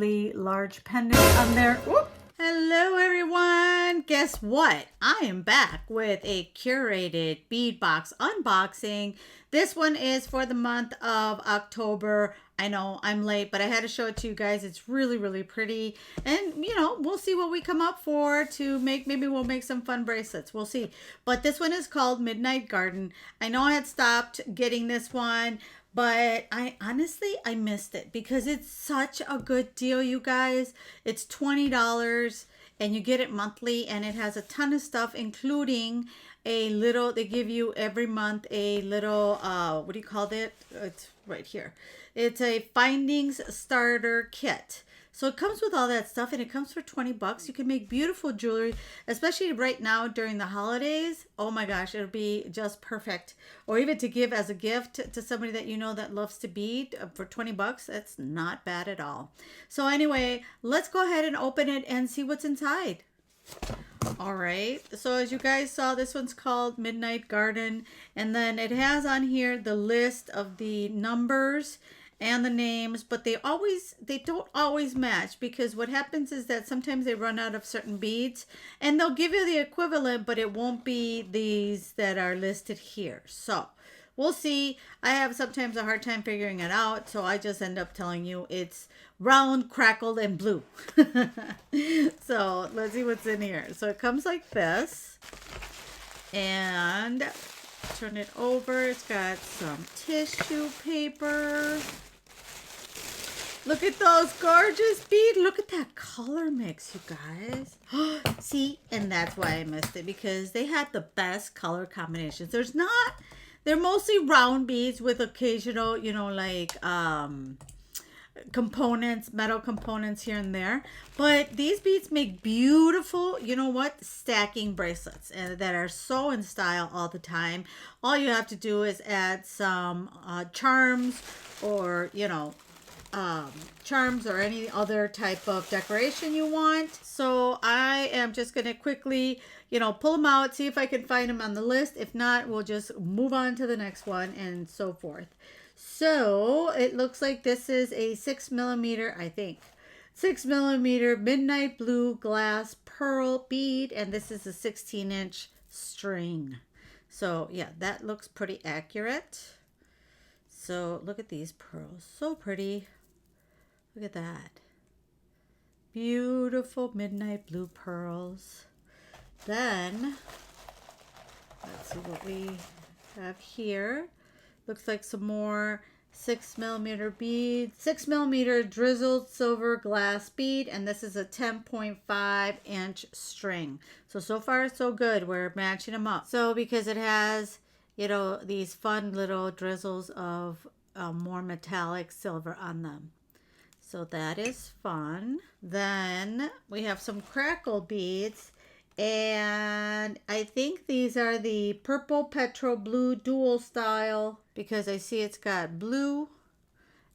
really large pendant on there. Whoop. Hello everyone! Guess what? I am back with a curated bead box unboxing. This one is for the month of October. I know I'm late, but I had to show it to you guys. It's really pretty. And you know, we'll see what we come up for to make. Maybe we'll make some fun bracelets. We'll see. But this one is called Midnight Garden. I know I had stopped getting this one, but I honestly missed it because it's such a good deal, you guys. It's $20 and you get it monthly, and it has a ton of stuff, including a little, they give you every month a little what do you call it? It's right here. It's a findings starter kit. So it comes with all that stuff, and it comes for 20 bucks. You can make beautiful jewelry, especially right now during the holidays. Oh my gosh, it'll be just perfect. Or even to give as a gift to somebody that you know that loves to bead for 20 bucks. That's not bad at all. So anyway, let's go ahead and open it and see what's inside. All right, so as you guys saw, this one's called Midnight Garden, and then it has on here the list of the numbers and the names, but they don't always match, because what happens is that sometimes they run out of certain beads and they'll give you the equivalent, but it won't be these that are listed here. So we'll see. I have sometimes a hard time figuring it out, so I just end up telling you it's round, crackled, and blue. So let's see what's in here. So it comes like this, and turn it over. It's got some tissue paper. Look at those gorgeous beads. Look at that color mix, you guys. See, and that's why I missed it, because they had the best color combinations. They're mostly round beads with occasional, you know, like components, metal components here and there. But these beads make beautiful, you know what, stacking bracelets, and that are so in style all the time. All you have to do is add some charms, or, you know, charms or any other type of decoration you want. So I am just going to quickly, you know, pull them out, see if I can find them on the list. If not, we'll just move on to the next one and so forth. So it looks like this is a 6mm, I think, 6mm midnight blue glass pearl bead, and this is a 16-inch string. So yeah, that looks pretty accurate. So look at these pearls, so pretty. Look at that. Beautiful midnight blue pearls. Then, let's see what we have here. Looks like some more 6mm beads. 6mm drizzled silver glass bead, and this is a 10.5-inch string. So far so good. We're matching them up. So because it has, you know, these fun little drizzles of more metallic silver on them. So that is fun. Then we have some crackle beads, and I think these are the purple petro blue dual style, because I see it's got blue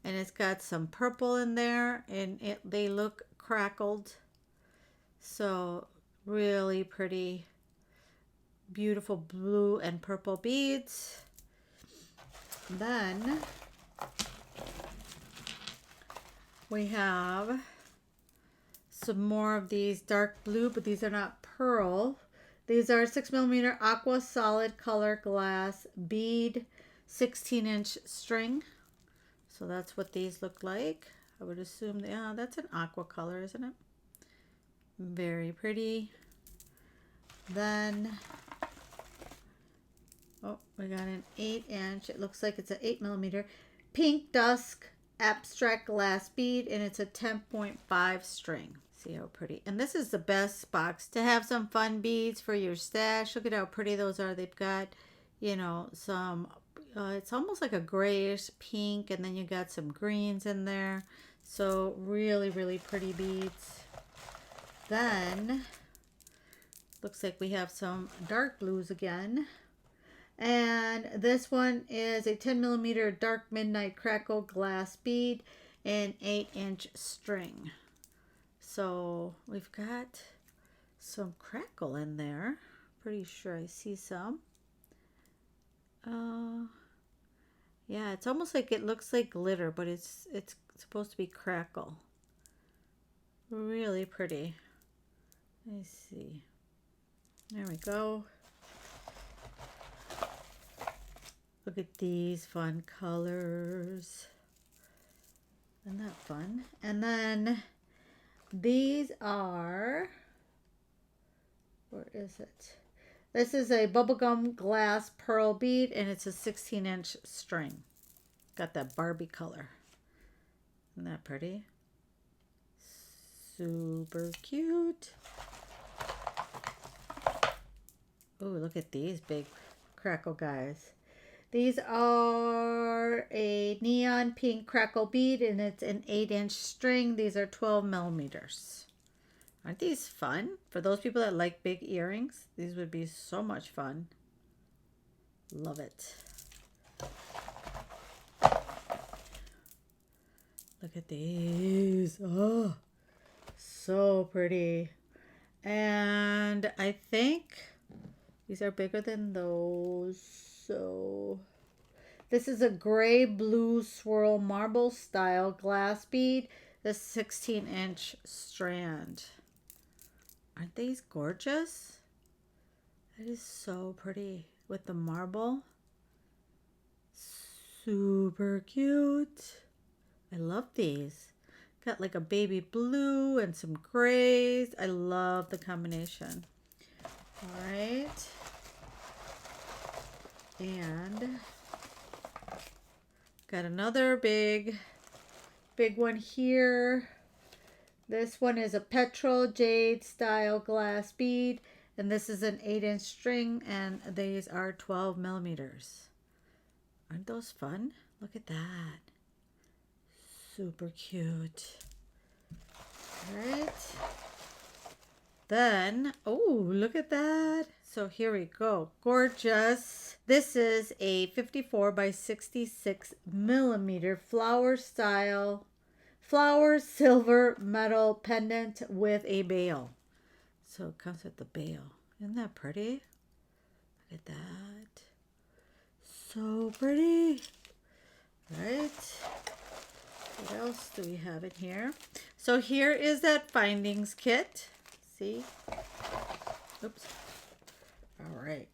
and it's got some purple in there, and they look crackled. So really pretty, beautiful blue and purple beads. Then we have some more of these dark blue, but these are not pearl. These are 6mm aqua solid color glass bead, 16-inch string. So that's what these look like. I would assume, yeah, that's an aqua color, isn't it? Very pretty. Then, oh, we got an 8-inch. It looks like it's an 8mm pink dusk abstract glass bead, and it's a 10.5 string. See how pretty. And this is the best box to have some fun beads for your stash. Look at how pretty those are. They've got, you know, some it's almost like a grayish pink, and then you got some greens in there. So really pretty beads. Then looks like we have some dark blues again. And this one is a 10mm dark midnight crackle glass bead and 8-inch string. So we've got some crackle in there. Pretty sure I see some. Yeah, it's almost like, it looks like glitter, but it's supposed to be crackle. Really pretty. Let me see. There we go. Look at these fun colors. Isn't that fun? And then these are, where is it? This is a bubblegum glass pearl bead, and it's a 16-inch string. Got that Barbie color. Isn't that pretty? Super cute. Oh, look at these big crackle guys. These are a neon pink crackle bead, and it's an 8-inch string. These are 12 millimeters. Aren't these fun? For those people that like big earrings, these would be so much fun. Love it. Look at these. Oh, so pretty. And I think these are bigger than those. So this is a gray blue swirl marble style glass bead. The 16-inch strand. Aren't these gorgeous? That is so pretty with the marble. Super cute. I love these. Got like a baby blue and some grays. I love the combination. All right. And got another big one here. This one is a petrol jade style glass bead, and this is an 8-inch string, and these are 12 millimeters. Aren't those fun? Look at that. Super cute. All right. Then, oh, look at that. So here we go. Gorgeous. This is a 54 by 66 millimeter flower silver metal pendant with a bail. So it comes with the bail. Isn't that pretty? Look at that. So pretty. Right. What else do we have in here? So here is that findings kit. See? Oops. All right.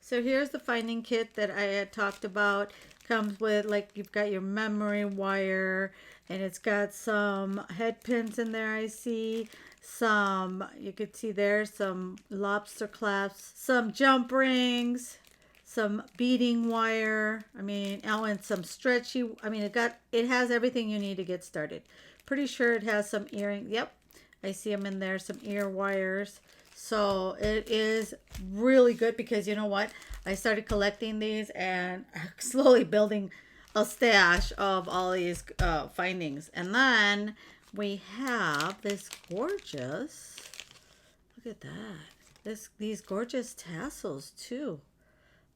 So here's the finding kit that I had talked about. Comes with, like, you've got your memory wire, and it's got some head pins in there, I see. Some, you could see there, some lobster clasps, some jump rings, some beading wire. I mean, oh, and some stretchy. I mean, it has everything you need to get started. Pretty sure it has some earrings. Yep, I see them in there. Some ear wires. So it is really good because you know what? I started collecting these and slowly building a stash of all these findings. And then we have this gorgeous. Look at that. These gorgeous tassels too.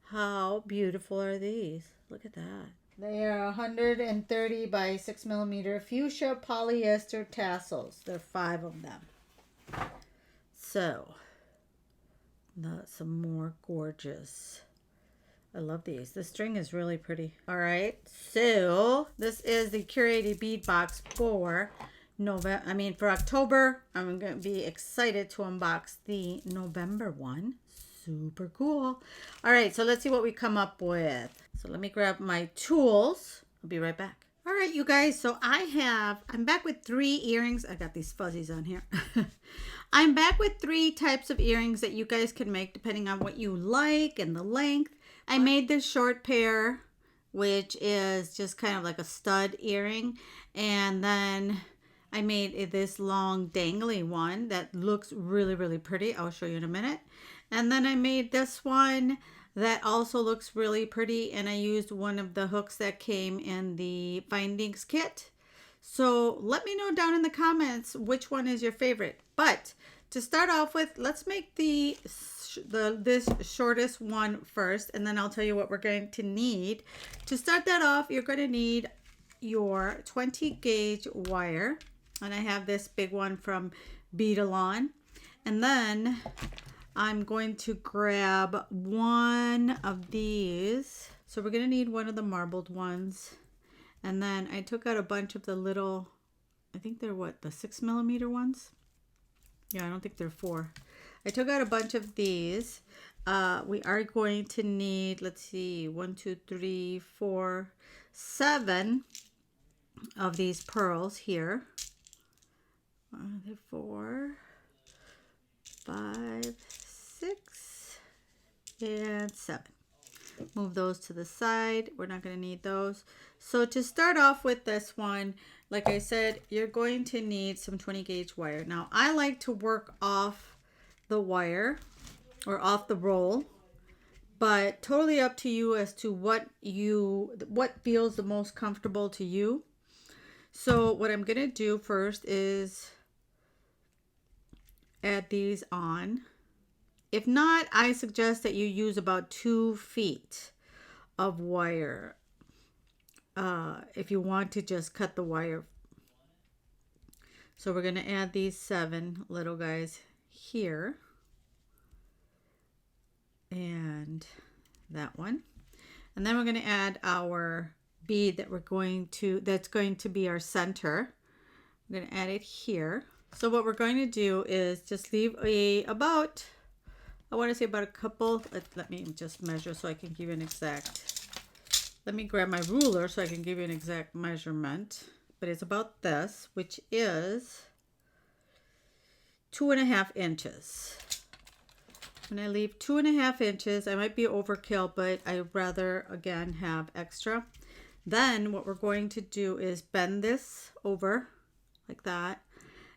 How beautiful are these? Look at that. They are 130 by 6 millimeter fuchsia polyester tassels. There are 5 of them. So, some more gorgeous. I love these. The string is really pretty. All right. So, this is the curated bead box for for October. I'm going to be excited to unbox the November one. Super cool. All right, so let's see what we come up with. So let me grab my tools. I'll be right back. All right, you guys, so I'm back with 3 earrings. I got these fuzzies on here. I'm back with 3 types of earrings that you guys can make depending on what you like and the length. I made this short pair, which is just kind of like a stud earring. And then I made this long dangly one that looks really, really pretty. I'll show you in a minute. And then I made this one that also looks really pretty, and I used one of the hooks that came in the findings kit. So let me know down in the comments which one is your favorite. But to start off with, let's make this shortest one first, and then I'll tell you what we're going to need. To start that off, you're going to need your 20 gauge wire, and I have this big one from Beadalon. And then I'm going to grab one of these. So we're going to need one of the marbled ones. And then I took out a bunch of the little I think they're what, the 6mm ones? Yeah, I don't think they're 4. I took out a bunch of these. We are going to need, let's see, 1, 2, 3, 4, 7 of these pearls here. 4, 5, 6, and 7. Move those to the side. We're not going to need those. So to start off with this one, like I said, you're going to need some 20 gauge wire. Now I like to work off the wire or off the roll, but totally up to you as to what feels the most comfortable to you. So what I'm going to do first is add these on. If not, I suggest that you use about 2 feet of wire if you want to just cut the wire. So we're going to add these 7 little guys here. And that one. And then we're going to add our bead that that's going to be our center. We're going to add it here. So what we're going to do is just leave about, I want to say about a couple. Let me just measure so I can give you an exact. Let me grab my ruler so I can give you an exact measurement. But it's about this, which is 2.5 inches. When I leave 2.5 inches, I might be overkill, but I'd rather, again, have extra. Then what we're going to do is bend this over like that.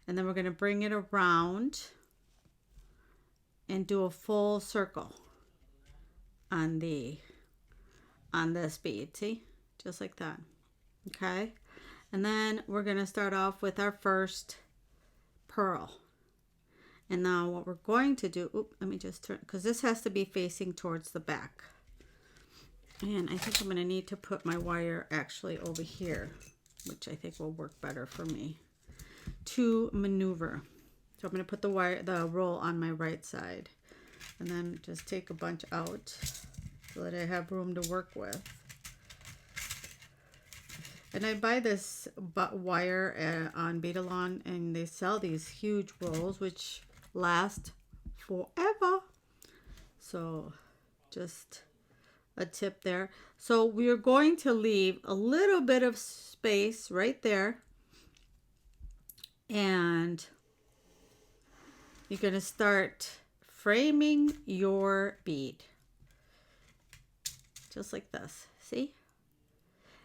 And then we're going to bring it around and do a full circle on this bead. See? Just like that. Okay? And then we're going to start off with our first pearl. And now what we're going to do, let me just turn, because this has to be facing towards the back. And I think I'm going to need to put my wire actually over here, which I think will work better for me to maneuver. So I'm going to put the roll on my right side, and then just take a bunch out so that I have room to work with. And I buy this wire on Beadalon, and they sell these huge rolls which last forever. So just a tip there. So we are going to leave a little bit of space right there, and you're going to start framing your bead just like this. See?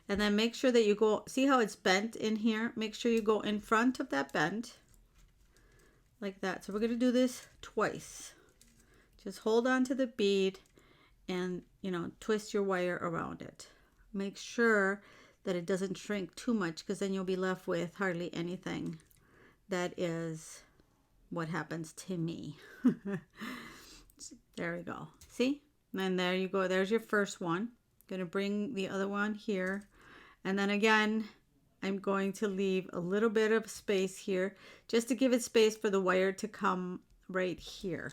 And then make sure that you go, see how it's bent in here? Make sure you go in front of that bend like that. So we're going to do this twice. Just hold on to the bead and, twist your wire around it. Make sure that it doesn't shrink too much, because then you'll be left with hardly anything. That is what happens to me. There we go. See? And there you go. There's your first one. Going to bring the other one here. And then again, I'm going to leave a little bit of space here just to give it space for the wire to come right here.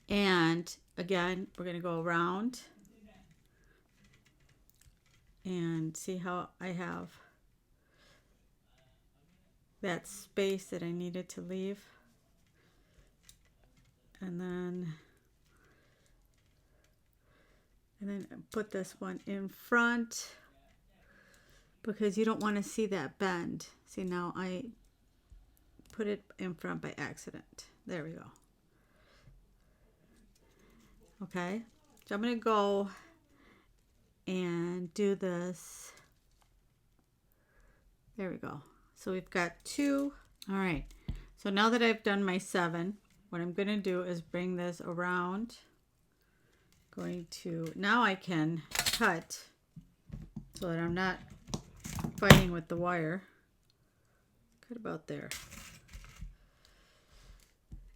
And again, we're going to go around and see how I have that space that I needed to leave. And then put this one in front, because you don't want to see that bend. See, now I put it in front by accident. There we go. Okay, so I'm going to go and do this. There we go. So we've got 2. All right, so now that I've done my 7, what I'm going to do is bring this around. Now I can cut so that I'm not fighting with the wire. Cut about there.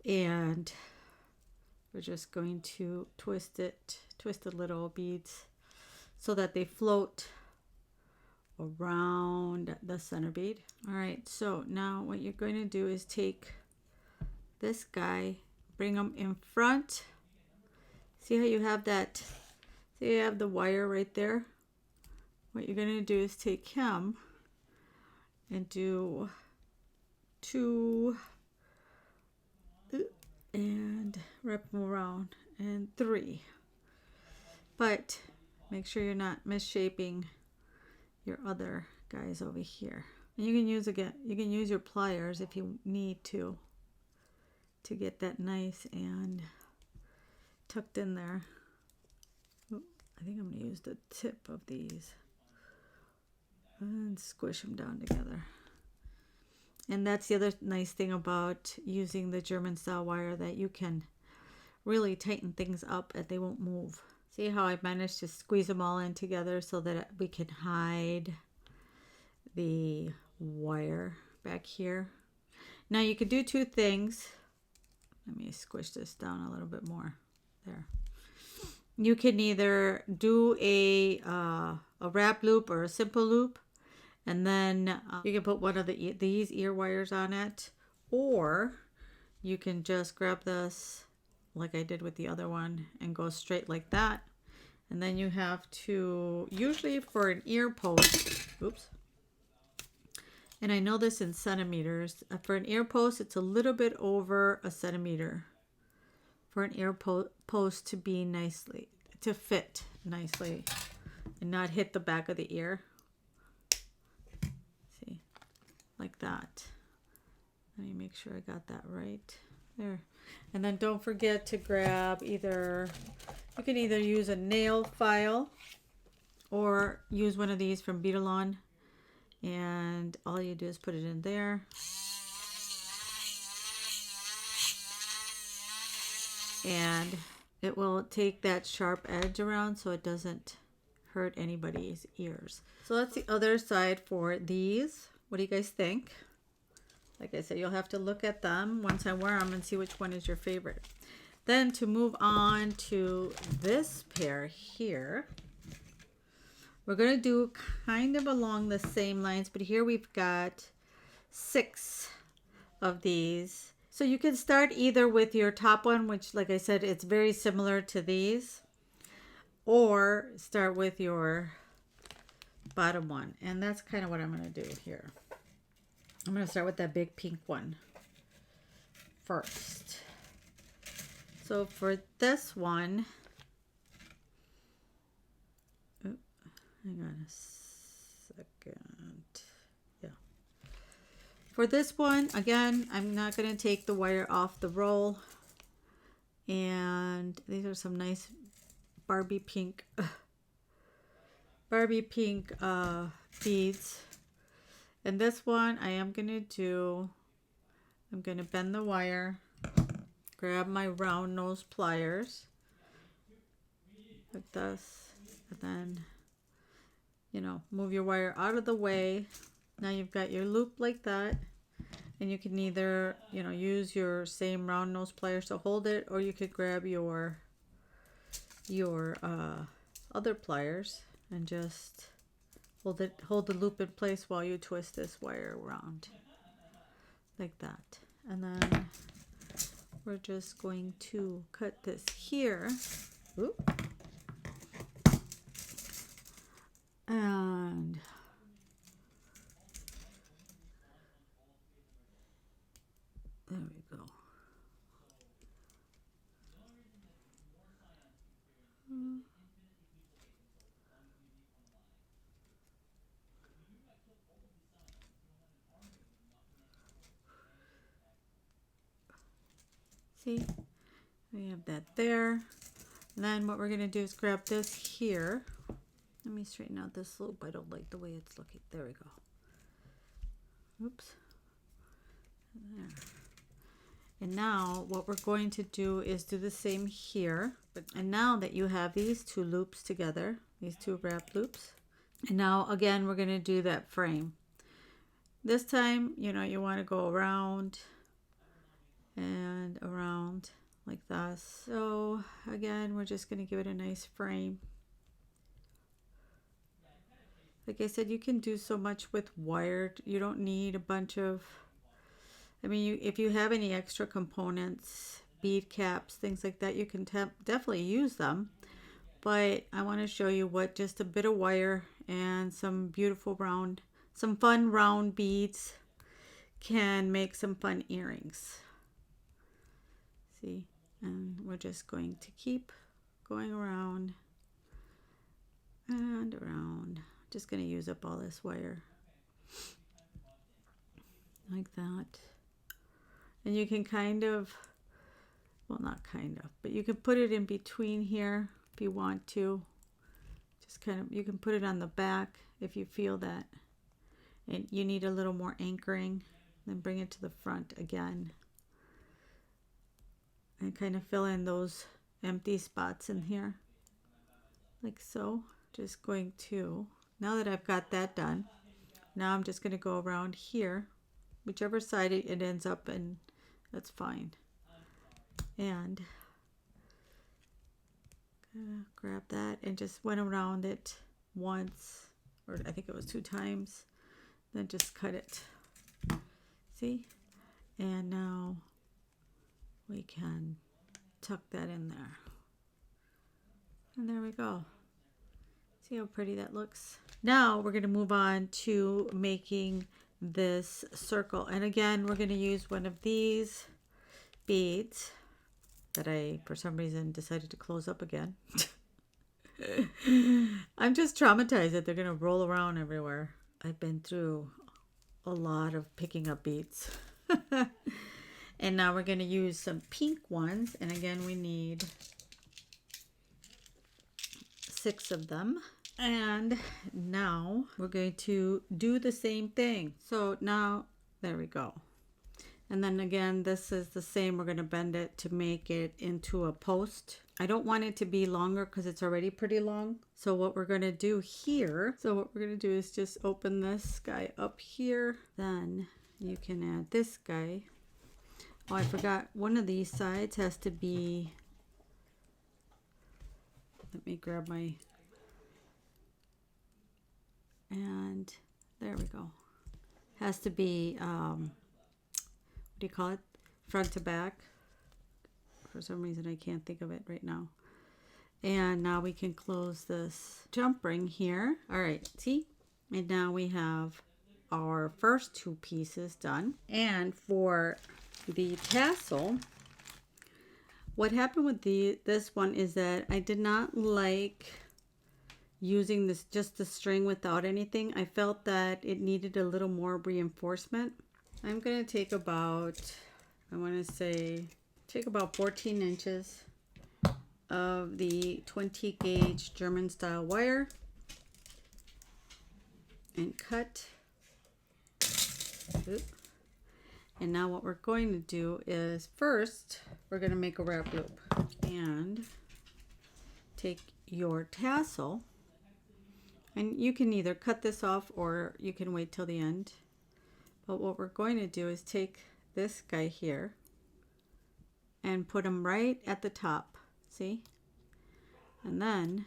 And we're just going to twist the little beads so that they float around the center bead. All right, so now what you're going to do is take this guy, bring them in front. See how you have that? See, you have the wire right there. What you're going to do is take him and do 2 and wrap them around, and 3. But make sure you're not misshaping your other guys over here. And you can use your pliers if you need to get that nice and tucked in there. Oop, I think I'm going to use the tip of these and squish them down together. And that's the other nice thing about using the German style wire, that you can really tighten things up and they won't move. See how I managed to squeeze them all in together so that we can hide the wire back here. Now you could do 2 things. Let me squish this down a little bit more. There. You can either do a wrap loop or a simple loop, and then you can put one of these ear wires on it, or you can just grab this like I did with the other one and go straight like that. And then you have to, usually for an ear post, oops, and I know this in centimeters, for an ear post it's a little bit over a centimeter for an ear post to be nicely, to fit nicely and not hit the back of the ear. See, like that. Let me make sure I got that right there. And then don't forget to grab you can either use a nail file or use one of these from Beadalon, and all you do is put it in there. And it will take that sharp edge around so it doesn't hurt anybody's ears. So that's the other side for these. What do you guys think? Like I said, you'll have to look at them once I wear them and see which one is your favorite. Then to move on to this pair here, we're going to do kind of along the same lines, but here we've got 6 of these. So you can start either with your top one, which like I said, it's very similar to these, or start with your bottom one. And that's kind of what I'm going to do here. I'm going to start with that big pink one first. So for this one, hang on a second. Yeah. For this one, again, I'm not going to take the wire off the roll. And these are some nice Barbie pink beads. And this one I'm going to bend the wire, grab my round nose pliers like this, and then, move your wire out of the way. Now you've got your loop like that, and you can either, use your same round nose pliers to hold it, or you could grab your other pliers and just hold the loop in place while you twist this wire around like that. And then we're just going to cut this here. Oop. And there we go. See, we have that there. And then what we're going to do is grab this here. Let me straighten out this loop. I don't like the way it's looking. There we go. Oops. There. And now what we're going to do is do the same here. And now that you have these 2 loops together, these 2 wrap loops, and now again we're going to do that frame. This time, you want to go around and around like that. So again, we're just going to give it a nice frame. Like I said, you can do so much with wire. You don't need a bunch of, if you have any extra components, bead caps, things like that, you can definitely use them. But I want to show you what just a bit of wire and some beautiful round some fun round beads can make some fun earrings. See, and we're just going to keep going around and around. Just going to use up all this wire like that. And you can kind of, well, not kind of, but you can put it in between here if you want to. Just kind of, you can put it on the back if you feel that and you need a little more anchoring. Then bring it to the front again and kind of fill in those empty spots in here like so. Just going to, now that I've got that done, now I'm just going to go around here, whichever side it ends up in, that's fine. And grab that and just went around it once, or I think it was 2 times, then just cut it. See? And now we can tuck that in there. And there we go. See how pretty that looks? Now we're going to move on to making this circle. And again, we're going to use one of these beads that I, for some reason, decided to close up again. I'm just traumatized that they're going to roll around everywhere. I've been through a lot of picking up beads. And now we're going to use some pink ones. And again, we need 6 of them. And now we're going to do the same thing. So now, there we go. And then again, this is the same. We're going to bend it to make it into a post. I don't want it to be longer because it's already pretty long. So what we're going to do here, is just open this guy up here. Then you can add this guy. Oh, I forgot, one of these sides has to be, let me grab my, and there we go. Has to be, what do you call it? Front to back. For some reason I can't think of it right now. And now we can close this jump ring here. All right, see? And now we have our first 2 pieces done. And for the tassel, what happened with this one is that I did not like using this just the string without anything. I felt that it needed a little more reinforcement. I'm going to take about, I want to say, take about 14 inches of the 20 gauge German style wire and cut. Oop. And now what we're going to do is first we're going to make a wrap loop and take your tassel, and you can either cut this off or you can wait till the end. But what we're going to do is take this guy here and put him right at the top, see? And then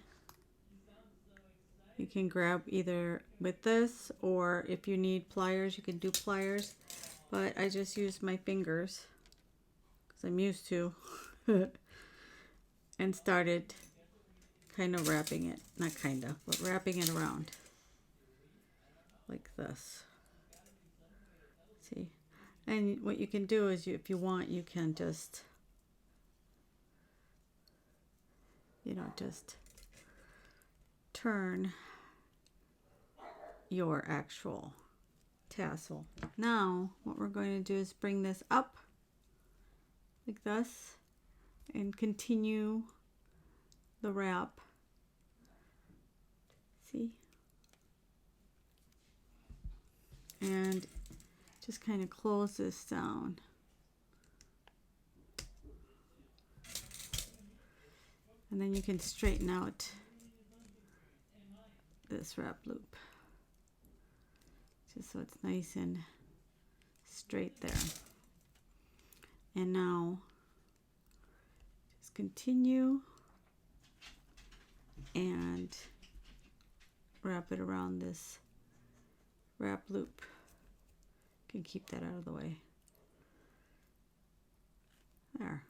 you can grab either with this, or if you need pliers, you can do pliers. But I just use my fingers because I'm used to and started kind of wrapping it, not kind of, but wrapping it around like this. See? And what you can do is, if you want, you can just, just turn your actual tassel. Now what we're going to do is bring this up like this and continue the wrap. See? And just kind of close this down. And then you can straighten out this wrap loop, just so it's nice and straight there. And now just continue and wrap it around this wrap loop. You can keep that out of the way. There.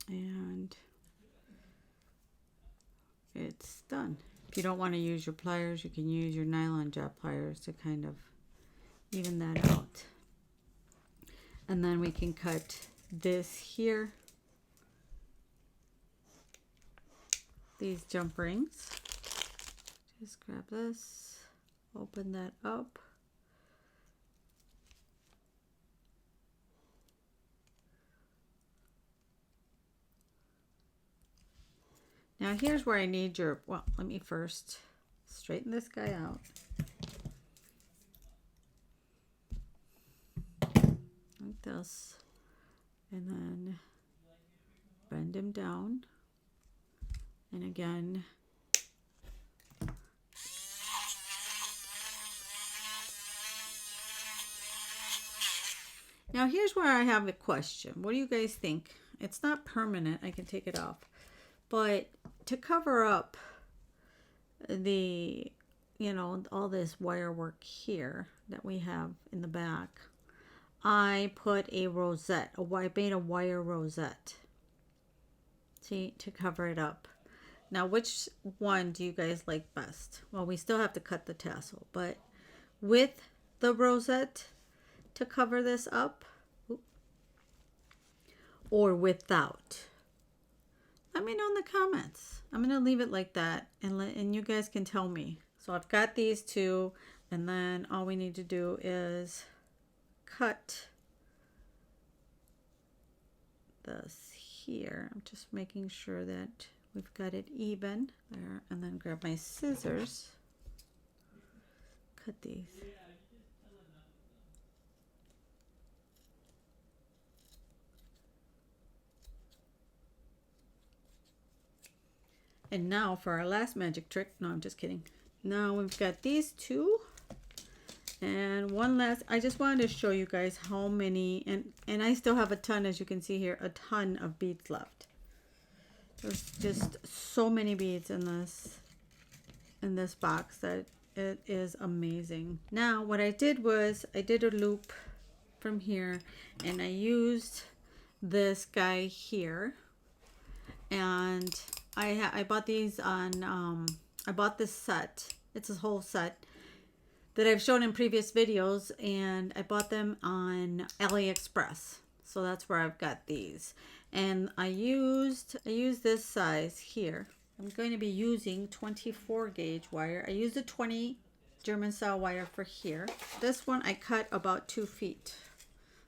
And it's done. you don't want to use your pliers, you can use your nylon jet pliers to kind of even that out. And then we can cut this here, these jump rings. Just grab this, open that up. Now here's where I need your, well, let me first straighten this guy out. Like this. And then bend him down. And again, now here's where I have a question. What do you guys think? It's not permanent, I can take it off. But to cover up the, you know, all this wire work here that we have in the back, I put a rosette. I made a wire rosette. See, to cover it up. Now, which one do you guys like best? Well, we still have to cut the tassel, but with the rosette to cover this up, or without? Let me know in the comments. I'm going to leave it like that, and you guys can tell me. So I've got these two, and then all we need to do is cut this here. I'm just making sure that we've got it even there, and then grab my scissors, cut these. And now for our last magic trick. No, I'm just kidding. Now we've got these two. And one last, I just wanted to show you guys how many, and I still have a ton, as you can see here, a ton of beads left. There's just so many beads in this box that it is amazing. Now what I did was I did a loop from here, and I used this guy here, and I bought these on, I bought this set. It's a whole set that I've shown in previous videos, and I bought them on AliExpress. So that's where I've got these. And I used this size here. I'm going to be using 24 gauge wire. I used a 20 German style wire for here. This one I cut about 2 feet.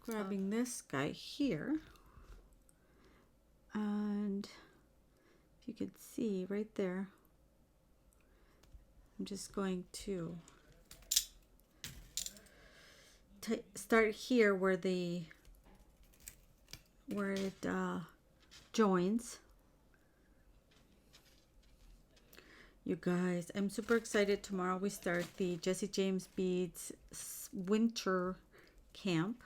Grabbing this guy here. And you can see right there, I'm just going to start here where it joins. You guys, I'm super excited. Tomorrow we start the Jesse James Beads winter camp.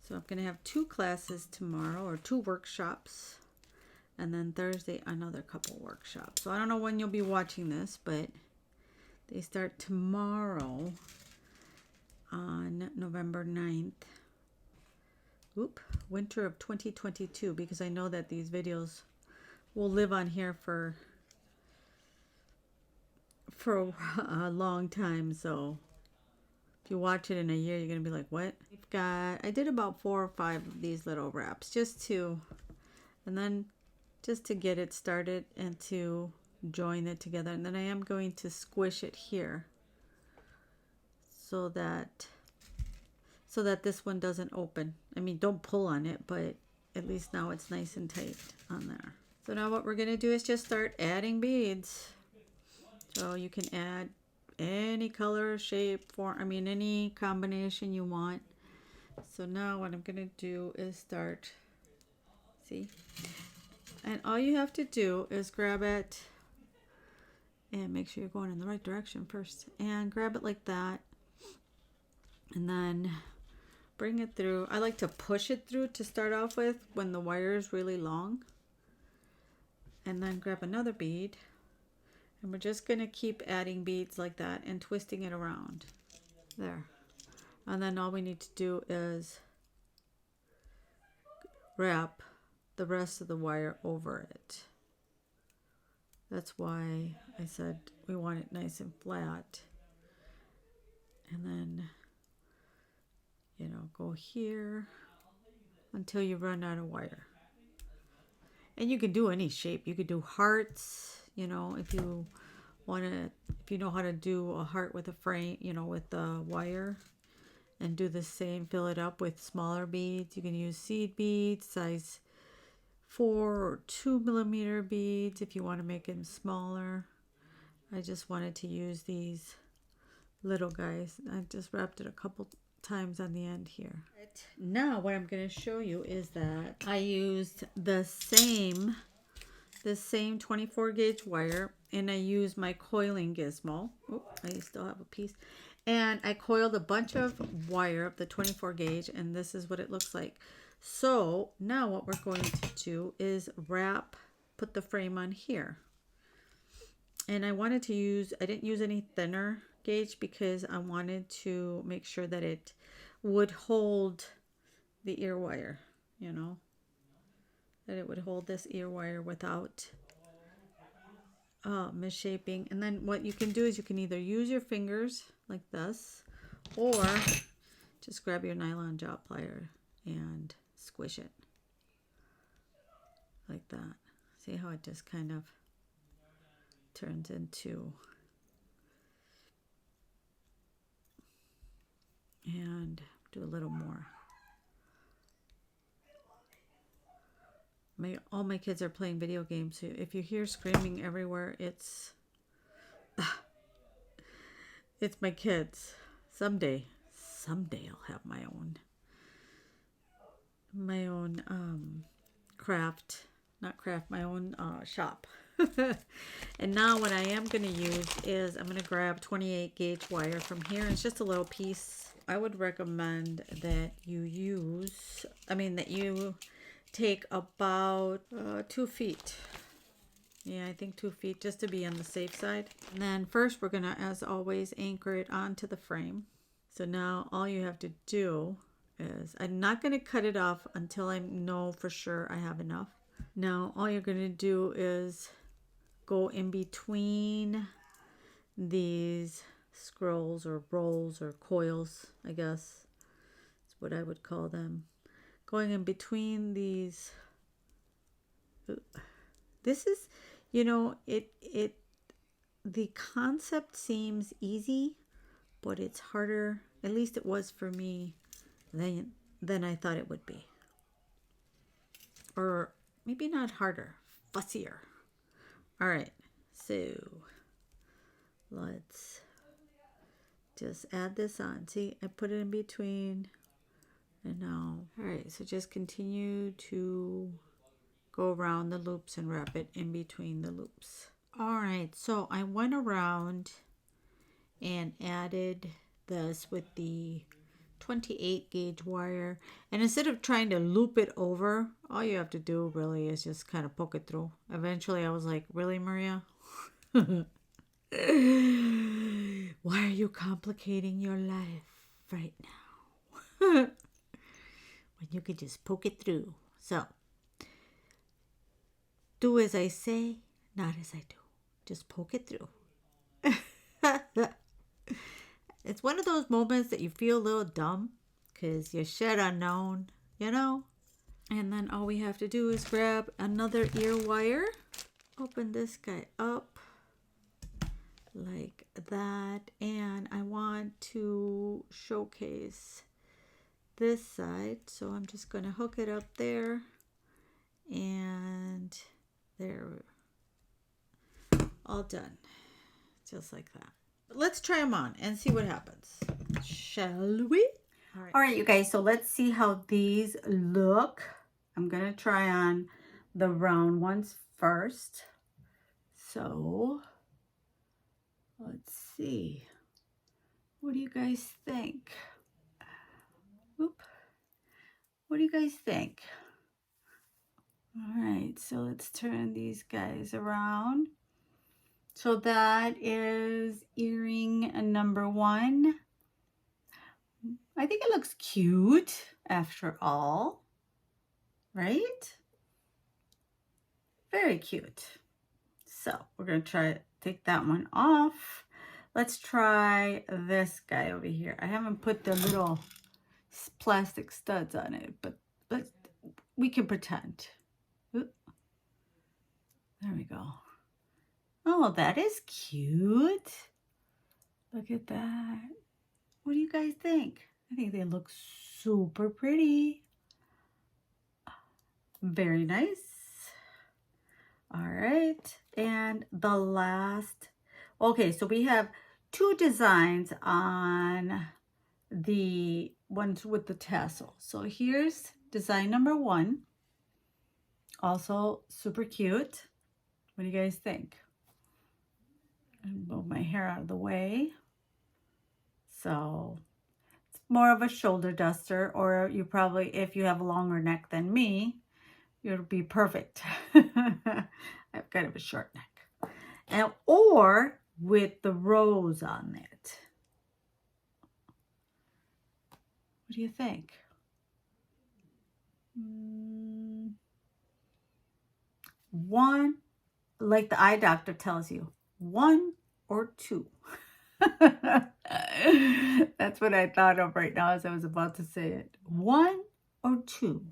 So I'm going to have 2 classes tomorrow, or 2 workshops. And then Thursday, another couple workshops. So I don't know when you'll be watching this, but they start tomorrow on November 9th. Winter of 2022, because I know that these videos will live on here for a long time. So if you watch it in a year, you're going to be like, what? I did about 4 or 5 of these little wraps and then just to get it started and to join it together. And then I am going to squish it here so that this one doesn't open. I mean, don't pull on it, but at least now it's nice and tight on there. So now what we're going to do is just start adding beads. So you can add any color, shape, form, I mean any combination you want. So now what I'm going to do is start, see? And all you have to do is grab it, and make sure you're going in the right direction first, and grab it like that, and then bring it through. I like to push it through to start off with when the wire is really long, and then grab another bead, and we're just going to keep adding beads like that and twisting it around there. And then all we need to do is wrap the rest of the wire over it That's why I said we want it nice and flat. And then, you know, go here until you run out of wire. And you can do any shape. You could do hearts, you know, if you want to, if you know how to do a heart with a frame, you know, with the wire, and do the same, fill it up with smaller beads. You can use seed beads, size 4 or 2 millimeter beads if you want to make them smaller. I just wanted to use these little guys. I just wrapped it a couple times on the end here. Now what I'm going to show you is that I used the same 24 gauge wire, and I used my coiling gizmo. Oh, I still have a piece. And I coiled a bunch of wire of the 24 gauge, and this is what it looks like. So now what we're going to do is put the frame on here. And I wanted to use, I didn't use any thinner gauge because I wanted to make sure that it would hold the ear wire, you know, that it would hold this ear wire without misshaping. And then what you can do is you can either use your fingers like this, or just grab your nylon jaw plier and squish it like that. See how it just kind of turns into, and do a little more. All my kids are playing video games. So if you hear screaming everywhere, it's my kids. Someday I'll have my own my own shop. And now what I am going to use is I'm going to grab 28 gauge wire from here. It's just a little piece. I would recommend that you take about 2 feet. Yeah, I think 2 feet, just to be on the safe side. And then first we're going to, as always, anchor it onto the frame. So now all you have to do is, I'm not going to cut it off until I know for sure I have enough. Now all you're going to do is go in between these scrolls or rolls or coils, I guess that's what I would call them. Going in between these. This is, you know, the concept seems easy, but it's harder, at least it was for me, than I thought it would be. Or maybe not harder, fussier. All right, so let's just add this on. See, I put it in between, and now, all right, so just continue to go around the loops and wrap it in between the loops. All right, so I went around and added this with the 28 gauge wire, and instead of trying to loop it over, all you have to do really is just kind of poke it through. Eventually I was like, really, Maria? Why are you complicating your life right now? When you could just poke it through. So do as I say, not as I do. Just poke it through. It's one of those moments that you feel a little dumb because you shed unknown, you know? And then all we have to do is grab another ear wire, open this guy up like that, and I want to showcase this side, so I'm just going to hook it up there, and there, all done, just like that. Let's try them on and see what happens, shall we? All right, you guys, so let's see how these look. I'm going to try on the round ones first. So let's see. What do you guys think? Oop. What do you guys think? All right, so let's turn these guys around. So that is earring number 1. I think it looks cute after all, right? Very cute. So we're going to try to take that one off. Let's try this guy over here. I haven't put the little plastic studs on it, but we can pretend. Oop. There we go. Oh, that is cute. Look at that. What do you guys think? I think they look super pretty. Very nice. All right. And the last. Okay, so we have 2 designs on the ones with the tassel. So here's design number 1. Also super cute. What do you guys think? And move my hair out of the way. So it's more of a shoulder duster, or you probably, if you have a longer neck than me, it'll be perfect. I have kind of a short neck. And or with the rose on it. What do you think? One, like the eye doctor tells you, 1 or 2. That's what I thought of right now as I was about to say it. 1 or 2,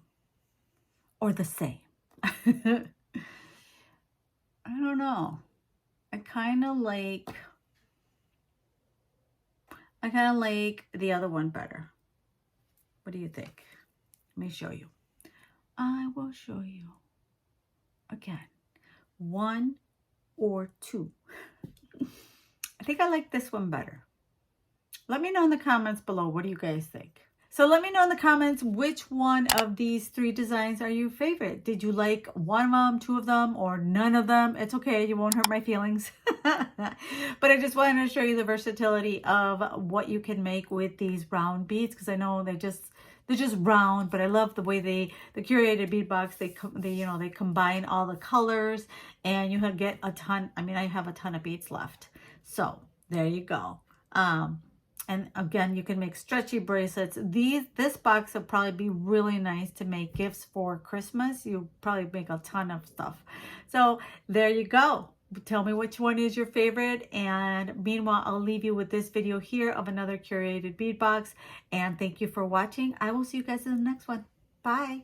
or the same. I don't know. I kind of like the other one better. What do you think? Let me show you. I will show you. Again, 1 or 2. I think I like this one better. Let me know in the comments below. What do you guys think? So let me know in the comments which one of these 3 designs are your favorite. Did you like one of them, 2 of them, or none of them? It's okay. You won't hurt my feelings. But I just wanted to show you the versatility of what you can make with these round beads, because I know they're just round, but I love the way the curated bead box, they combine all the colors, and you get a ton. I mean, I have a ton of beads left. So there you go. And again, you can make stretchy bracelets. This box would probably be really nice to make gifts for Christmas. You probably make a ton of stuff. So there you go. Tell me which one is your favorite. And meanwhile, I'll leave you with this video here of another curated bead box. And thank you for watching. I will see you guys in the next one. Bye.